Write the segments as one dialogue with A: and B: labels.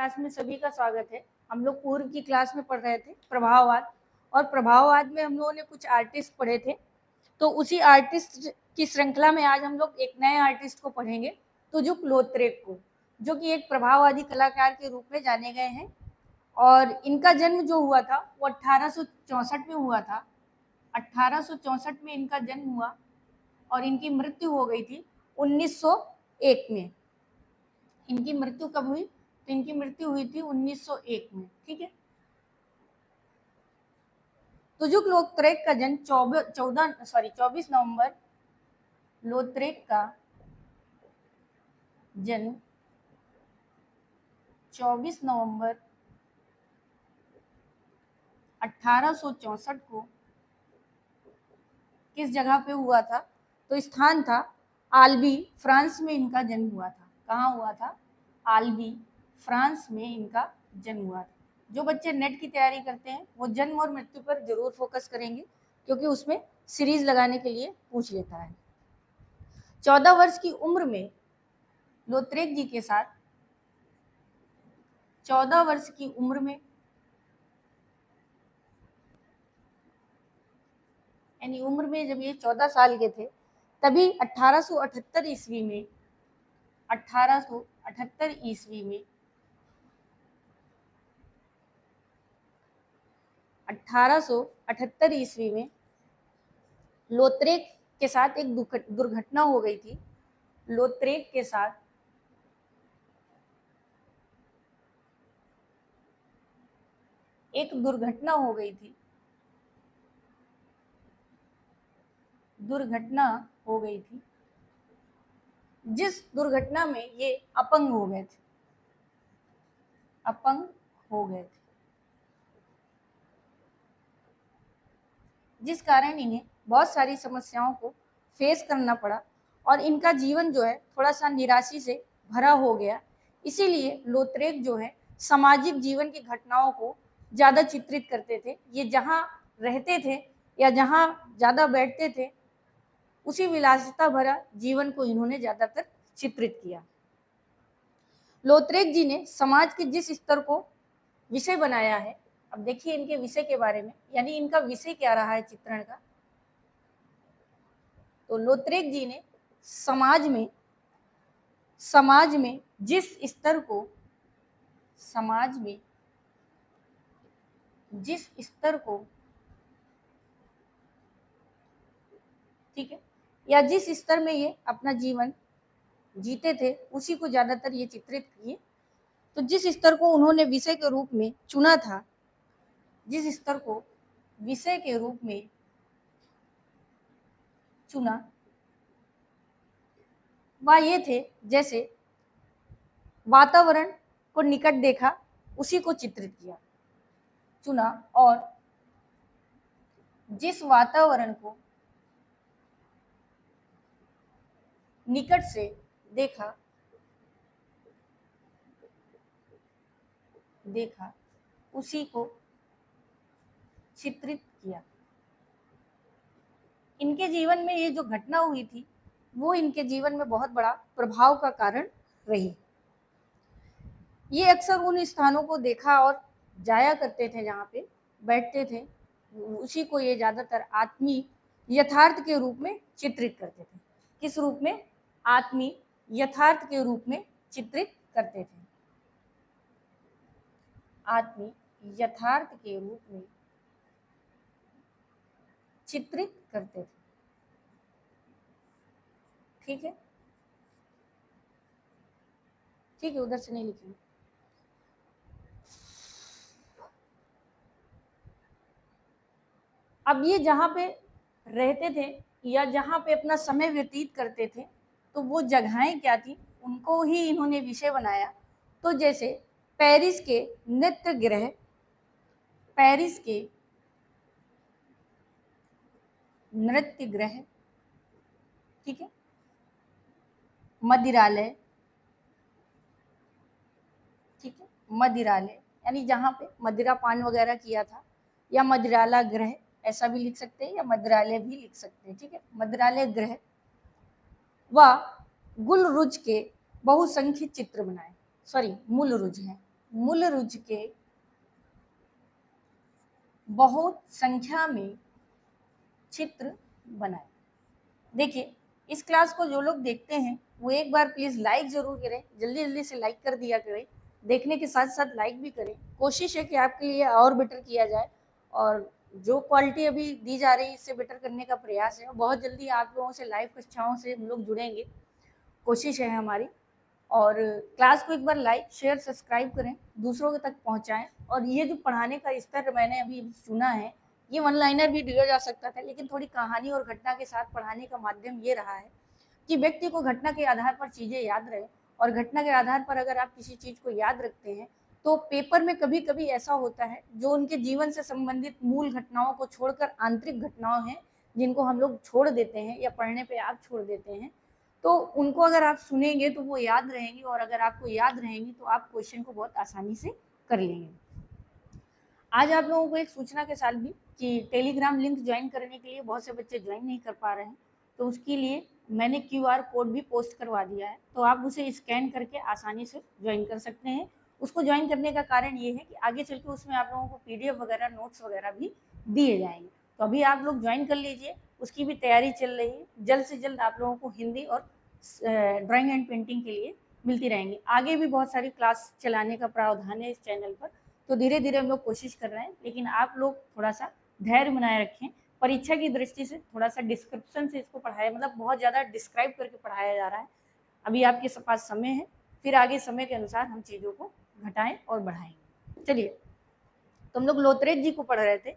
A: Class में सभी का स्वागत है। हम लोग पूर्व की क्लास में पढ़ रहे थे प्रभाववाद, और प्रभाववाद में हम लोगों ने कुछ आर्टिस्ट पढ़े थे। तो उसी आर्टिस्ट की श्रृंखला में आज हम लोग एक नए आर्टिस्ट को पढ़ेंगे, तुजुक लौत्रेक को, जो कि एक प्रभाववादी कलाकार के रूप में जाने गए हैं। और इनका जन्म जो हुआ था वो 1864 में हुआ था। 1864 में इनका जन्म हुआ और इनकी मृत्यु हो गई थी 1901 में। इनकी मृत्यु कब हुई? तो इनकी मृत्यु हुई थी 1901 में। ठीक है। तुजुक लौत्रेक का जन्म 24 नवंबर लौत्रेक का जन्म 24 नवंबर 1864 को किस जगह पे हुआ था? तो स्थान था आल्बी, फ्रांस में इनका जन्म हुआ था। कहाँ हुआ था? आल्बी, फ्रांस में इनका जन्म हुआ था। जो बच्चे नेट की तैयारी करते हैं वो जन्म और मृत्यु पर जरूर फोकस करेंगे, क्योंकि उसमें सीरीज लगाने के लिए पूछ लेता है। 14 वर्ष की उम्र में लौत्रेक जी के साथ 14 वर्ष की उम्र में, यानी उम्र में जब ये 14 साल के थे, तभी 1878 ईस्वी में 1878 ईस्वी में 1878 ईस्वी में लौत्रेक के साथ एक दुर्घटना हो गई थी। लौत्रेक के साथ एक दुर्घटना हो गई थी। दुर्घटना हो गई थी जिस दुर्घटना में ये अपंग हो गए थे। अपंग हो गए थे, जिस कारण इन्हें बहुत सारी समस्याओं को फेस करना पड़ा और इनका जीवन जो है थोड़ा सा निराशा से भरा हो गया। इसीलिए लौत्रेक जो है सामाजिक जीवन की घटनाओं को ज्यादा चित्रित करते थे। ये जहाँ रहते थे या जहाँ ज्यादा बैठते थे, उसी विलासिता भरा जीवन को इन्होंने ज्यादातर चित्रित किया। लौत्रेक जी ने समाज के जिस स्तर को विषय बनाया है, अब देखिए इनके विषय के बारे में, यानी इनका विषय क्या रहा है चित्रण का। तो लौत्रेक जी ने समाज में जिस स्तर को ठीक है, या जिस स्तर में ये अपना जीवन जीते थे, उसी को ज्यादातर ये चित्रित किए। तो जिस स्तर को उन्होंने विषय के रूप में चुना था, जिस स्तर को विषय के रूप में चुना, वह ये थे, जैसे वातावरण को निकट देखा, उसी को चित्रित किया, चुना, और जिस वातावरण को निकट से देखा उसी को चित्रित किया। इनके जीवन में ये जो घटना हुई थी, वो इनके जीवन में बहुत बड़ा प्रभाव का कारण रही। ये अक्सर उन स्थानों को देखा और जाया करते थे जहाँ पे बैठते थे, उसी को ये ज्यादातर आत्मीय यथार्थ के रूप में चित्रित करते थे। किस रूप में? आत्मीय यथार्थ के रूप में चित्रित करते थे। आत्मीय यथार्थ के रूप में चित्रित करते थे। ठीक है, ठीक है, उधर से नहीं लिखेंगे। अब ये जहाँ पे रहते थे या जहाँ पे अपना समय व्यतीत करते थे, तो वो जगहें क्या थी, उनको ही इन्होंने विषय बनाया। तो जैसे पेरिस के नृत्य गृह, पेरिस के नृत्य गृह, ठीक है, मदिरालय, ठीक है, मदिरालय यानी जहाँ पे मदिरा पान वगैरह किया था, या मदिराला गृह ऐसा भी लिख सकते हैं, या मदिरालय भी लिख सकते हैं। ठीक है, मदिरालय गृह व गुलरुज के बहुसंख्यक चित्र बनाए। सॉरी, मूलरुज है, मूलरुज के बहुत संख्या में चित्र बनाए। देखिए, इस क्लास को जो लोग देखते हैं वो एक बार प्लीज लाइक जरूर करें, जल्दी जल्दी से लाइक कर दिया करें, देखने के साथ साथ लाइक भी करें। कोशिश है कि आपके लिए और बेटर किया जाए, और जो क्वालिटी अभी दी जा रही है इससे बेटर करने का प्रयास है। बहुत जल्दी आप लोगों से लाइव कक्षाओं से हम लोग जुड़ेंगे, कोशिश है हमारी। और क्लास को एक बार लाइक शेयर सब्सक्राइब करें, दूसरों के तक पहुंचाएं। और ये जो पढ़ाने का स्तर मैंने अभी सुना है, ये वन लाइनर भी दिया जा सकता था, लेकिन थोड़ी कहानी और घटना के साथ पढ़ाने का माध्यम ये रहा है कि व्यक्ति को घटना के आधार पर चीजें याद रहे। और घटना के आधार पर अगर आप किसी चीज को याद रखते हैं तो पेपर में कभी कभी ऐसा होता है जो उनके जीवन से संबंधित मूल घटनाओं को छोड़कर आंतरिक घटनाओं हैं जिनको हम लोग छोड़ देते हैं या पढ़ने पे आप छोड़ देते हैं, तो उनको अगर आप सुनेंगे तो वो याद रहेंगे, और अगर आपको याद रहेंगी तो आप क्वेश्चन को बहुत आसानी से कर लेंगे। आज आप लोगों को एक सूचना के साथ भी कि टेलीग्राम लिंक ज्वाइन करने के लिए बहुत से बच्चे ज्वाइन नहीं कर पा रहे हैं, तो उसके लिए मैंने QR कोड भी पोस्ट करवा दिया है, तो आप उसे स्कैन करके आसानी से ज्वाइन कर सकते हैं। उसको ज्वाइन करने का कारण ये है कि आगे चल के उसमें आप लोगों को PDF वगैरह नोट्स वगैरह भी दिए जाएंगे। तो अभी आप लोग ज्वाइन कर लीजिए, उसकी भी तैयारी चल रही है। जल्द से जल्द आप लोगों को हिंदी और ड्राइंग एंड पेंटिंग के लिए मिलती रहेंगी। आगे भी बहुत सारी क्लास चलाने का प्रावधान है इस चैनल पर, तो धीरे धीरे हम लोग कोशिश कर रहे हैं, लेकिन आप लोग थोड़ा सा धैर्य बनाए रखें। परीक्षा की दृष्टि से थोड़ा सा डिस्क्रिप्शन से इसको पढ़ाया, मतलब बहुत ज़्यादा डिस्क्राइब करके पढ़ाया जा रहा है। अभी आपके पास समय है, फिर आगे समय के अनुसार हम चीज़ों को घटाएं और बढ़ाएंगे। चलिए, तो हम लोग लोतरेज जी को पढ़ रहे थे।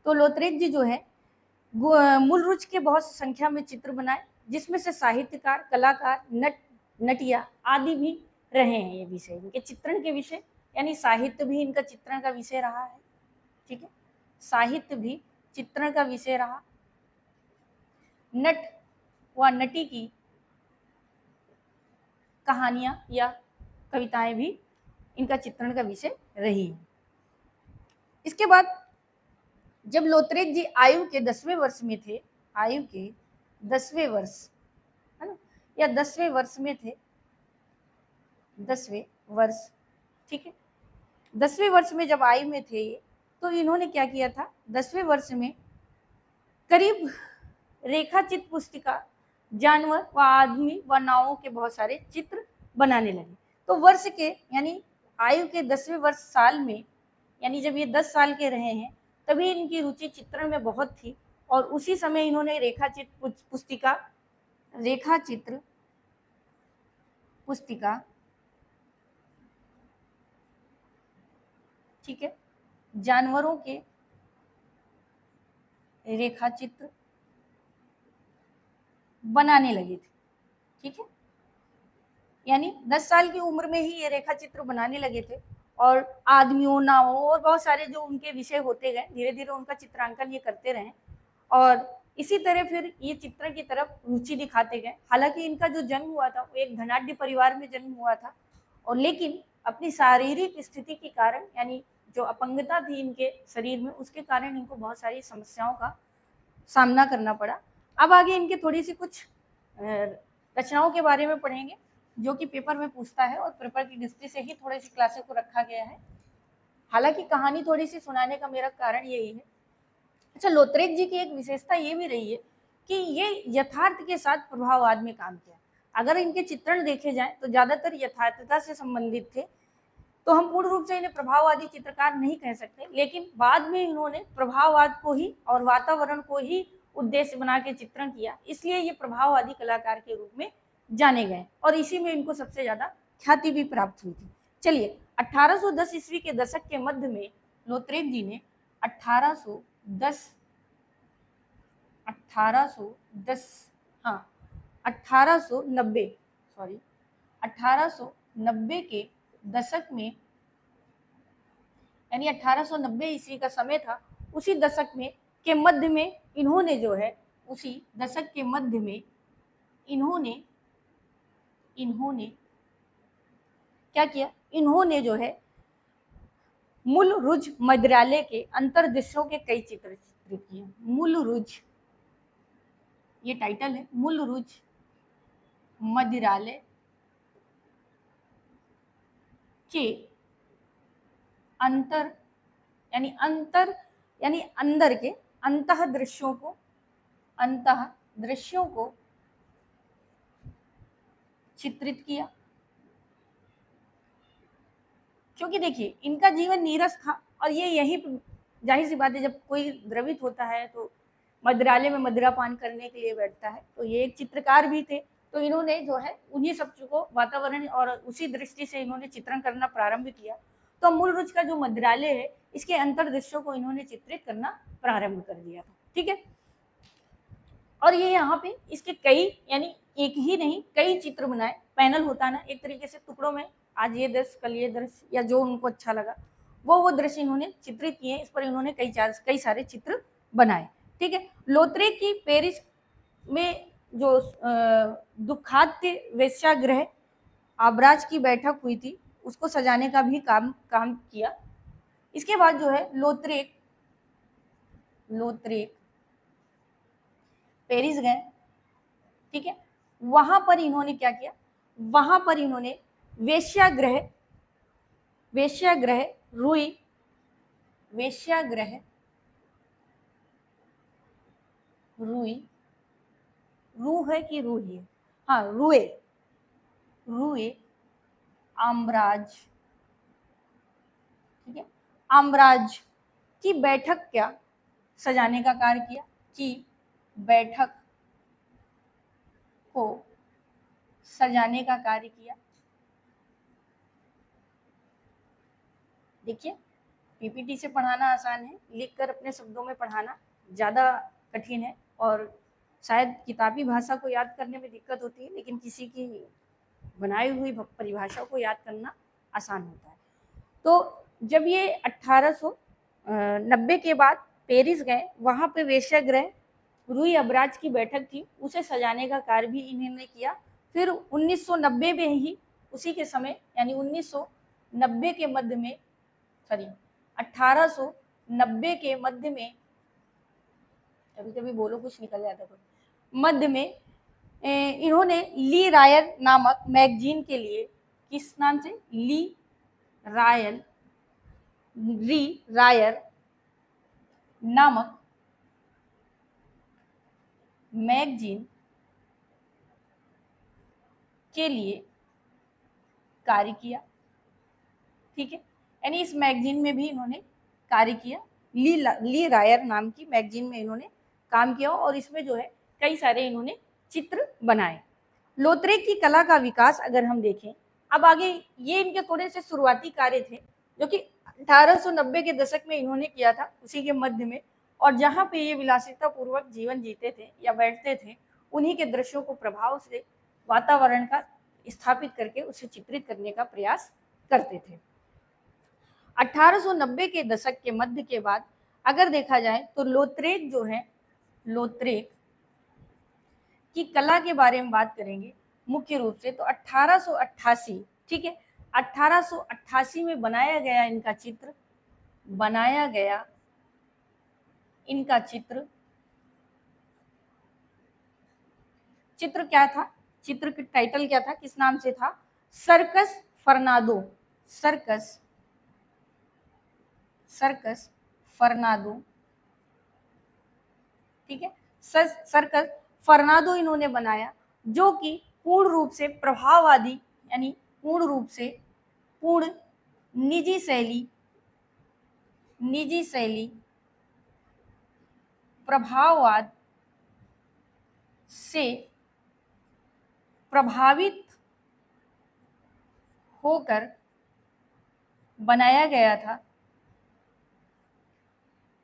A: तो लोतरेज जी जो है मूलरुच के बहुत संख्या में चित्र बनाए, जिसमें से साहित्यकार, कलाकार, नटिया आदि भी रहे हैं। ये विषय इनके चित्रण के विषय, यानी साहित्य भी इनका चित्रण का विषय रहा है। ठीक है, साहित्य भी चित्रण का विषय रहा। नट व नटी की कहानियां या कविताएं भी इनका चित्रण का विषय रही है। इसके बाद जब लोतरेज जी आयु के 10वें वर्ष में थे, आयु के 10वें वर्ष है ना, या 10वें वर्ष में थे, 10वें वर्ष, ठीक है, 10वें वर्ष में जब आयु में थे तो इन्होंने क्या किया था, 10वें वर्ष में करीब रेखाचित्र पुस्तिका, जानवर व आदमी व नावों के बहुत सारे चित्र बनाने लगे। तो वर्ष के यानी आयु के 10वें वर्ष साल में, यानी जब ये 10 साल के रहे हैं, तभी इनकी रुचि चित्रण में बहुत थी। और उसी समय इन्होंने रेखाचित्र पुस्तिका, ठीक है, जानवरों के रेखाचित्र बनाने लगे थे। ठीक है, यानी 10 साल की उम्र में ही ये रेखाचित्र बनाने लगे थे, और आदमियों, नावों और बहुत सारे जो उनके विषय होते गए, धीरे धीरे उनका चित्रांकन ये करते रहे, और इसी तरह फिर ये चित्र की तरफ रुचि दिखाते गए। हालांकि इनका जो जन्म हुआ था वो एक धनाढ्य परिवार में जन्म हुआ था, और लेकिन अपनी शारीरिक स्थिति के कारण, यानी जो अपंगता थी इनके शरीर में, उसके कारण इनको बहुत सारी समस्याओं का सामना करना पड़ा। अब आगे इनके थोड़ी सी कुछ रचनाओं के बारे में पढ़ेंगे जो कि पेपर में पूछता है, और पेपर की दृष्टि से ही थोड़ी सी क्लासेस को रखा गया है। हालांकि कहानी थोड़ी सी सुनाने का मेरा कारण यही है। अच्छा, लोतरेज जी की एक विशेषता ये भी रही है कि ये यथार्थ के साथ प्रभाववाद में काम किया। अगर इनके चित्रण देखे जाएं तो ज्यादातर यथार्थता से संबंधित थे, तो हम पूर्ण रूप से इन्हें प्रभाववादी चित्रकार नहीं कह सकते, लेकिन बाद में इन्होंने प्रभाववाद को ही और वातावरण को ही उद्देश्य बना के चित्रण किया, इसलिए ये प्रभाववादी कलाकार के रूप में जाने गए, और इसी में इनको सबसे ज्यादा ख्याति भी प्राप्त हुई थी। चलिए, 1810 ईस्वी के दशक के मध्य में लोतरेज जी ने 1810 हाँ 1890 सॉरी 1890 के दशक में, यानी 1890 ईस्वी का समय था, उसी दशक में के मध्य में इन्होंने जो है, उसी दशक के मध्य में इन्होंने क्या किया, इन्होंने जो है मूलरुज मदिरालय के अंतर्दृश्यों के कई चित्र चित्रित किए। मूलरुज, ये टाइटल है, मूलरुज मदिरालय के अंतर यानी अंदर के अंतः दृश्यों को चित्रित किया। क्योंकि देखिए इनका जीवन नीरस था और ये यही, जाहिर सी बात है, जब कोई द्रवित होता है तो मदिरालय में मदिरा पान करने के लिए बैठता है, तो ये एक चित्रकार भी थे, तो इन्होंने जो है उन्हीं सब को वातावरण और उसी दृष्टि से इन्होंने चित्रण करना प्रारंभ किया। तो मूलरुच का जो मदिरालय है इसके अंतर्दृश्यों को इन्होंने चित्रित करना प्रारंभ कर दिया था। ठीक है, और ये यहाँ पे इसके कई, यानी एक ही नहीं कई चित्र बनाए। पैनल होता है ना, एक तरीके से टुकड़ों में, आज ये दृश्य कल ये दृश्य, या जो उनको अच्छा लगा वो दृश्य इन्होंने चित्रित किए। इस पर इन्होंने कई सारे चित्र बनाए। ठीक है, लोत्रेक की पेरिस में जो दुखाद्य वेश्यागृह आबराज की बैठक हुई थी उसको सजाने का भी काम किया। इसके बाद जो है लोत्रेक पेरिस गए। ठीक है, वहां पर इन्होंने क्या किया, वहां पर इन्होंने वेश्यागृह रू है कि रूही है, हाँ रुए आम्राज। ठीक है, आम्राज की बैठक क्या सजाने का कार्य किया, कि बैठक को सजाने का कार्य किया। देखिए पीपीटी से पढ़ाना आसान है, लिखकर अपने शब्दों में पढ़ाना ज़्यादा कठिन है, और शायद किताबी भाषा को याद करने में दिक्कत होती है, लेकिन किसी की बनाई हुई परिभाषा को याद करना आसान होता है। तो जब ये 1890 के बाद पेरिस गए, वहाँ पे वेश्यागृह रूई अबराज की बैठक थी, उसे सजाने का कार्य भी इन्होंने किया। फिर 1990 में ही, उसी के समय यानी 1990 के मध्य में, 1890 के मध्य में, कभी कभी बोलो कुछ निकल जाता है, मध्य में इन्होंने ली रायर नामक मैगजीन के लिए, किस नाम से, ली रायर नामक मैगजीन के लिए कार्य किया। ठीक है, यानी इस मैगजीन में भी इन्होंने कार्य किया, ली रायर नाम की मैगजीन में इन्होंने काम किया, और इसमें जो है कई सारे इन्होंने चित्र बनाए। लोत्रेक की कला का विकास अगर हम देखें, अब आगे ये इनके थोड़े से शुरुआती कार्य थे जो कि 1890 के दशक में इन्होंने किया था, उसी के मध्य में, और जहाँ पे ये विलासिता पूर्वक जीवन जीते थे या बैठते थे, उन्हीं के दृश्यों को प्रभाव से वातावरण का स्थापित करके उसे चित्रित करने का प्रयास करते थे। 1890 के दशक के मध्य के बाद अगर देखा जाए तो लोत्रेक जो है, लोत्रेक की कला के बारे में बात करेंगे मुख्य रूप से, तो 1888, ठीक है, 1888 में बनाया गया इनका चित्र क्या था, चित्र का टाइटल क्या था, किस नाम से था, सर्कस फर्नादो। ठीक है, सर्कस फर्नादो इन्होंने बनाया, जो कि पूर्ण रूप से प्रभाववादी, यानी पूर्ण निजी शैली प्रभाववाद से प्रभावित होकर बनाया गया था,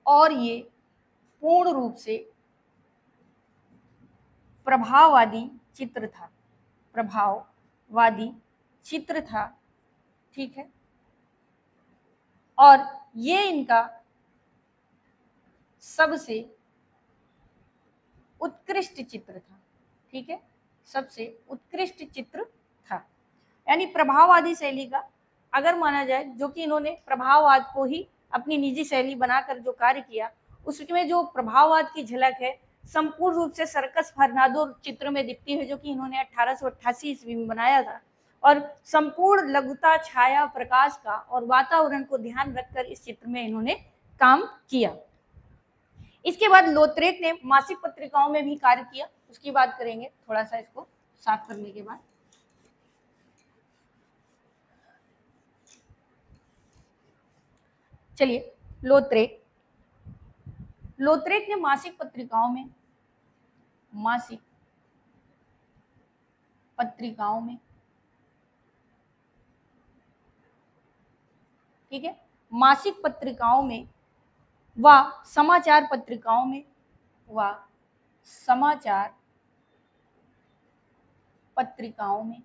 A: और ये पूर्ण रूप से प्रभाववादी चित्र था। ठीक है, और ये इनका सबसे उत्कृष्ट चित्र था। ठीक है, सबसे उत्कृष्ट चित्र था, यानी प्रभाववादी शैली का अगर माना जाए, जो कि इन्होंने प्रभाववाद को ही अपनी निजी शैली बनाकर जो कार्य किया, उसमें जो प्रभाववाद की झलक है संपूर्ण रूप से सर्कस फर्नादो चित्र में दिखती है, जो कि इन्होंने 1888 ईस्वी में बनाया था। और संपूर्ण लघुता, छाया, प्रकाश का और वातावरण को ध्यान रखकर इस चित्र में इन्होंने काम किया। इसके बाद लोत्रेक ने मासिक पत्रिकाओं में भी कार्य किया, उसकी बात करेंगे थोड़ा सा इसको साफ करने के बाद। चलिए, लोत्रेक ने मासिक पत्रिकाओं में ठीक है, मासिक पत्रिकाओं में व समाचार पत्रिकाओं में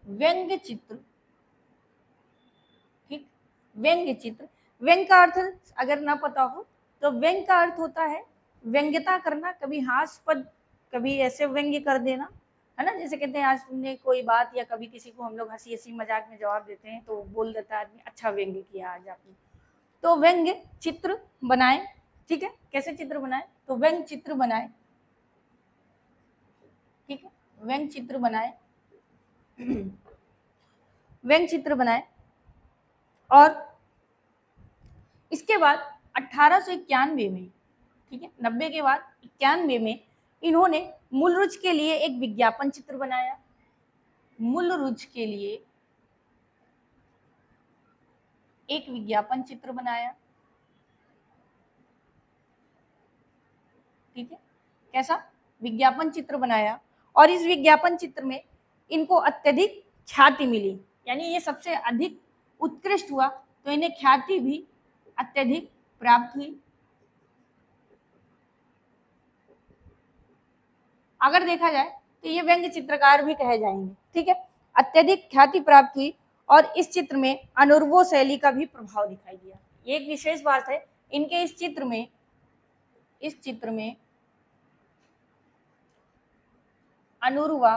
A: व्यंग्य चित्र, ठीक, व्यंग्य का अर्थ अगर ना पता हो तो व्यंग्य का अर्थ होता है व्यंग्यता करना, कभी हास्यास्पद, कभी ऐसे व्यंग्य कर देना, है ना। जैसे कहते हैं आज तुमने कोई बात या कभी किसी को हम लोग हंसी मजाक में जवाब देते हैं तो बोल देता है आदमी, अच्छा व्यंग्य किया आज आपने। तो व्यंग्य चित्र बनाए, ठीक है। कैसे चित्र बनाए? तो व्यंग्य चित्र बनाए, ठीक है, व्यंग्य चित्र बनाए। और इसके बाद 1891 में, ठीक है, 90 के बाद 91 में इन्होंने मूलरुच के लिए एक विज्ञापन चित्र बनाया। मूलरुच के लिए एक विज्ञापन चित्र बनाया, ठीक है। कैसा? विज्ञापन चित्र बनाया। और इस विज्ञापन चित्र में इनको अत्यधिक ख्याति मिली, यानी ये सबसे अधिक उत्कृष्ट हुआ, तो इन्हें ख्याति भी अत्यधिक प्राप्त हुई। अगर देखा जाए तो ये व्यंग्य चित्रकार भी कहे जाएंगे, ठीक है। अत्यधिक ख्याति प्राप्त हुई और इस चित्र में अनुर्वो शैली का भी प्रभाव दिखाई दिया। ये एक विशेष बात है इनके इस चित्र में अनुर्वा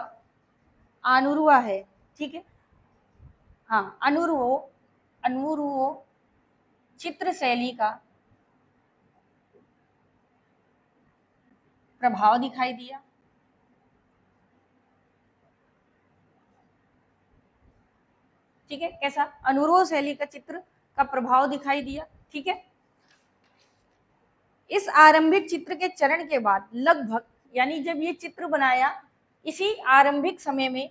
A: है, ठीक है। हाँ, अनुर्वो चित्र शैली का प्रभाव दिखाई दिया, ठीक है। कैसा? अनुर्वो शैली का चित्र का प्रभाव दिखाई दिया, ठीक है। इस आरंभिक चित्र के चरण के बाद लगभग, यानी जब ये चित्र बनाया इसी आरंभिक समय में,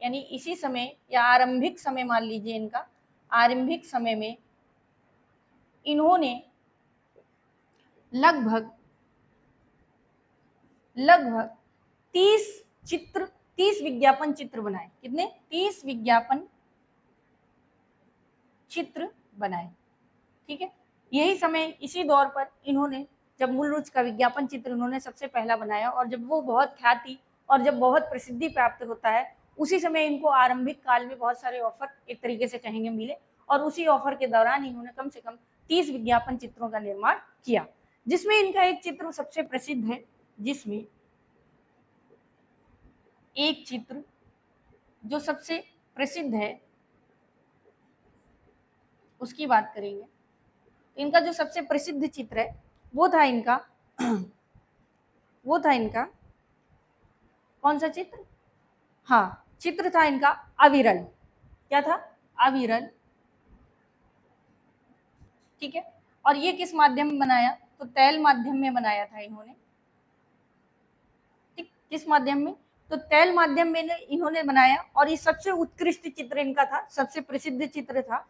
A: यानी इसी समय या आरंभिक समय मान लीजिए इनका, आरंभिक समय में इन्होंने लगभग 30 विज्ञापन चित्र बनाए। कितने? 30 विज्ञापन चित्र बनाए, ठीक है। यही समय, इसी दौर पर इन्होंने जब मूलरुच का विज्ञापन चित्र इन्होंने सबसे पहला बनाया और जब वो बहुत ख्याति और जब बहुत प्रसिद्धि प्राप्त होता है, उसी समय इनको आरंभिक काल में बहुत सारे ऑफर एक तरीके से कहेंगे मिले, और उसी ऑफर के दौरान इन्होंने कम से कम 30 विज्ञापन चित्रों का निर्माण किया, जिसमें इनका एक चित्र सबसे प्रसिद्ध है, जिसमें एक चित्र जो सबसे प्रसिद्ध है उसकी बात करेंगे। इनका जो सबसे प्रसिद्ध चित्र है वो था इनका कौन सा चित्र? हाँ, चित्र था इनका अविरल। क्या था? अविरल, ठीक है। और ये किस माध्यम में बनाया? तो तैल माध्यम में बनाया था इन्होंने, ठीक। किस माध्यम में? तो तैल माध्यम में इन्होंने बनाया, और ये सबसे उत्कृष्ट चित्र इनका था, सबसे प्रसिद्ध चित्र था,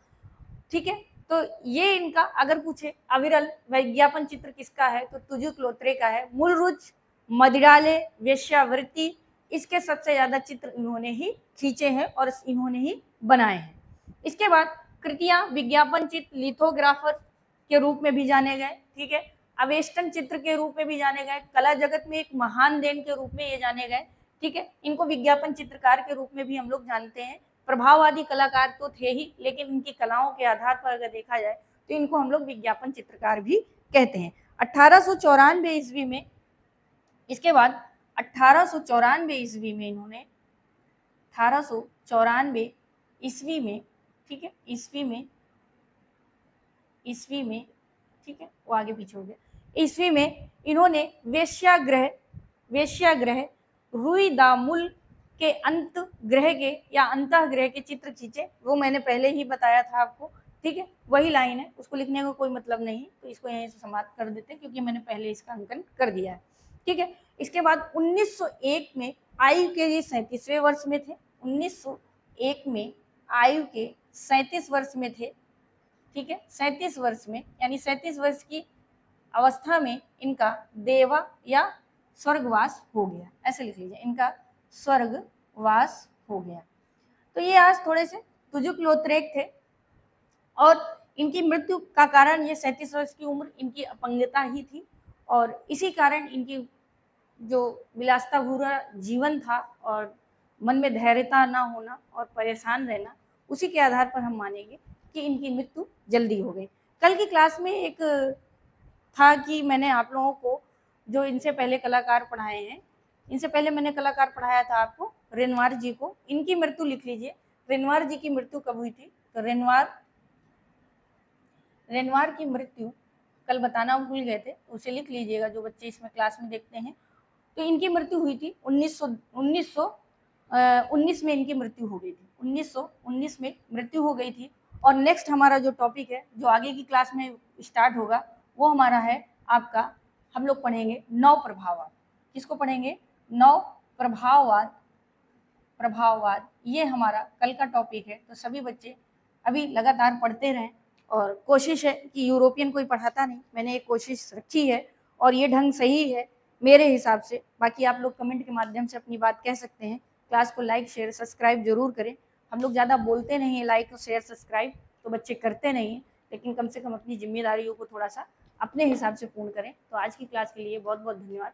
A: ठीक है। तो ये इनका अगर पूछे अविरल विज्ञापन चित्र किसका है, तो तुजुक लोत्रे का है। मूलरुच, मदिराले, वेश्यावृत्ति, इसके सबसे ज्यादा चित्र इन्होंने ही खींचे हैं और इन्होंने ही बनाए हैं। इसके बाद कृतियां विज्ञापन चित्र लिथोग्राफर के रूप में भी जाने गए, ठीक है। अवेष्टन चित्र के रूप में भी जाने गए, कला जगत में एक महान देन के रूप में ये जाने गए, ठीक है। इनको विज्ञापन चित्रकार के रूप में भी हम लोग जानते हैं। प्रभाववादी कलाकार तो थे ही, लेकिन इनकी कलाओं के आधार पर अगर देखा जाए तो इनको हम लोग विज्ञापन चित्रकार भी कहते हैं। 1894 ईस्वी में, इसके बाद 1894 ईस्वी में इन्होंने 1894 ईस्वी में, ठीक है, ईस्वी में, ठीक है, वो आगे पीछे हो गया। ईस्वी में इन्होंने वेश्याग्रह रुई दामुल के अंत ग्रह के या अंतः ग्रह के चित्र खींचे, वो मैंने पहले ही बताया था आपको, ठीक है, वही लाइन है, उसको लिखने का कोई मतलब नहीं, तो इसको यहीं से समाप्त कर देते हैं क्योंकि मैंने पहले इसका अंकन कर दिया है, ठीक है। इसके बाद 1901 में आयु के लिए 37वें वर्ष में थे, 1901 में आयु के 37 वर्ष में थे, ठीक है, 37 वर्ष में, यानी 37 वर्ष की अवस्था में इनका देवा या स्वर्गवास हो गया, ऐसे लिख लीजिए, इनका स्वर्गवास हो गया। तो ये आज थोड़े से तुजुक लोथरेक थे और इनकी मृत्यु का कारण ये 37 वर्ष की उम्र इनकी अपंगता ही थी और इसी कारण इनकी जो विलासता भरा जीवन था और मन में धैर्यता ना होना और परेशान रहना, उसी के आधार पर हम मानेंगे कि इनकी मृत्यु जल्दी हो गई। कल की क्लास में एक था कि मैंने आप लोगों को जो इनसे पहले कलाकार पढ़ाए हैं, इनसे पहले मैंने कलाकार पढ़ाया था आपको रेनवार जी को, इनकी मृत्यु लिख लीजिए। रेनवार जी की मृत्यु कब हुई थी? तो रेनवार की मृत्यु कल बताना भूल गए थे, उसे लिख लीजिएगा जो बच्चे इसमें क्लास में देखते हैं। तो इनकी मृत्यु हुई थी 1919 में इनकी मृत्यु हो गई थी, 1919 में मृत्यु हो गई थी। और नेक्स्ट हमारा जो टॉपिक है जो आगे की क्लास में स्टार्ट होगा वो हमारा है आपका, हम लोग पढ़ेंगे नव प्रभाववाद। किसको पढ़ेंगे? नव प्रभाववाद। प्रभाववाद ये हमारा कल का टॉपिक है। तो सभी बच्चे अभी लगातार पढ़ते रहें और कोशिश है कि यूरोपियन कोई पढ़ाता नहीं, मैंने एक कोशिश रखी है और ये ढंग सही है मेरे हिसाब से। बाकी आप लोग कमेंट के माध्यम से अपनी बात कह सकते हैं। क्लास को लाइक शेयर सब्सक्राइब जरूर करें। हम लोग ज़्यादा बोलते नहीं है लाइक और शेयर सब्सक्राइब, तो बच्चे करते नहीं हैं, लेकिन कम से कम अपनी जिम्मेदारियों को थोड़ा सा अपने हिसाब से पूर्ण करें। तो आज की क्लास के लिए बहुत बहुत धन्यवाद।